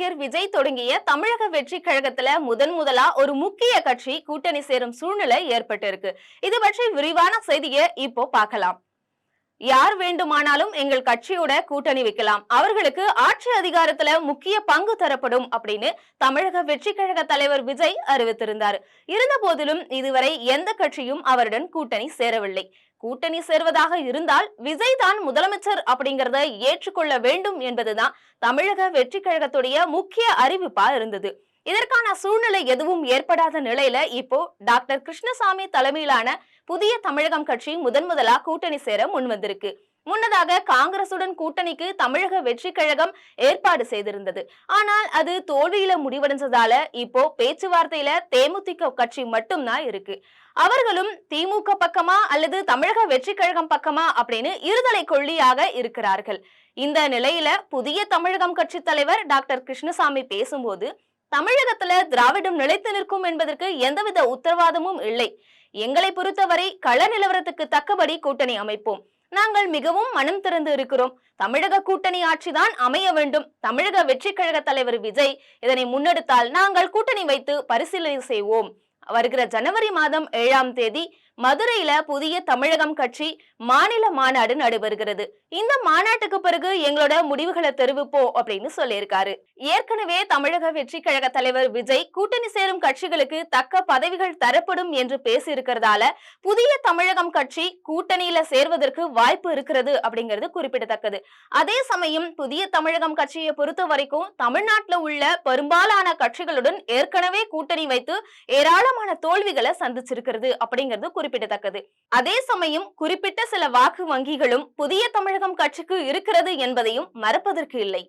நடிகர் விஜய் தொடங்கிய தமிழக வெற்றி கழகத்துல முதலா ஒரு முக்கிய கட்சி கூட்டணி சேரும் சூழ்நிலை ஏற்பட்டு இருக்கு. இது பற்றி விரிவான செய்தியை இப்போ பார்க்கலாம். யார் வேண்டுமானாலும் எங்கள் கட்சியோட கூட்டணி வைக்கலாம், அவர்களுக்கு ஆட்சி அதிகாரத்துல முக்கிய பங்கு தரப்படும் அப்படின்னு தமிழக வெற்றி கழக தலைவர் விஜய் அறிவித்திருந்தார். இருந்த போதிலும் இதுவரை எந்த கட்சியும் அவருடன் கூட்டணி சேரவில்லை. கூட்டணி சேர்வதாக இருந்தால் விஜய் தான் முதலமைச்சர் அப்படிங்கறத ஏற்றுக்கொள்ள வேண்டும் என்பதுதான் தமிழக வெற்றி கழகத்துடைய முக்கிய அறிவிப்பா இருந்தது. இதற்கான சூழ்நிலை எதுவும் ஏற்படாத நிலையில இப்போ டாக்டர் கிருஷ்ணசாமி தலைமையிலான புதிய தமிழகம் கட்சி முதலா கூட்டணி சேர முன்வந்திருக்கு. முன்னதாக காங்கிரசுடன் கூட்டணிக்கு தமிழக வெற்றி கழகம் ஏற்பாடு செய்திருந்தது. ஆனால் அது தோல்வியில முடிவடைஞ்சதால இப்போ பேச்சுவார்த்தையில தேமுதிக கட்சி மட்டும்தான் இருக்கு. அவர்களும் திமுக பக்கமா அல்லது தமிழக வெற்றி கழகம் பக்கமா அப்படின்னு இருதலை கொள்ளியாக இருக்கிறார்கள். இந்த நிலையில புதிய தமிழகம் கட்சி தலைவர் டாக்டர் கிருஷ்ணசாமி பேசும்போது, தமிழகத்துல திராவிடம் நிலைத்து நிற்கும் என்பதற்கு எந்தவித உத்தரவாதமும் இல்லை. எங்களை பொறுத்தவரை கள நிலவரத்துக்கு தக்கபடி கூட்டணி அமைப்போம். நாங்கள் மிகவும் மனம் திறந்து இருக்கிறோம். தமிழக கூட்டணி ஆட்சிதான் அமைய வேண்டும். தமிழக வெற்றி கழக தலைவர் விஜய் இதனை முன்னெடுத்தால் நாங்கள் கூட்டணி வைத்து பரிசீலனை செய்வோம். வருகிற ஜனவரி மாதம் 7ஆம் தேதி மதுரையில புதிய தமிழகம் கட்சி மாநில மாநாடு நடைபெறுகிறது. இந்த மாநாட்டுக்கு பிறகு எங்களோட முடிவுகளை தெரிவிப்போம் அப்படின்னு சொல்லியிருக்காரு. ஏற்கனவே தமிழக வெற்றி கழக தலைவர் விஜய் கூட்டணி சேரும் கட்சிகளுக்கு தக்க பதவிகள் தரப்படும் என்று பேசியிருக்கிறதால புதிய தமிழகம் கட்சி கூட்டணியில சேர்வதற்கு வாய்ப்பு இருக்கிறது அப்படிங்கிறது குறிப்பிடத்தக்கது. அதே சமயம் புதிய தமிழகம் கட்சியை பொறுத்த வரைக்கும் தமிழ்நாட்டில் உள்ள பெரும்பாலான கட்சிகளுடன் ஏற்கனவே கூட்டணி வைத்து ஏராளமான தோல்விகளை சந்திச்சிருக்கிறது அப்படிங்கிறது குறிப்பிடத்தக்கது. அதே சமயம் குறிப்பிட்ட சில வாக்கு வங்கிகளும் புதிய தமிழகம் கட்சிக்கு இருக்கிறது என்பதையும் மறப்பதற்கு இல்லை.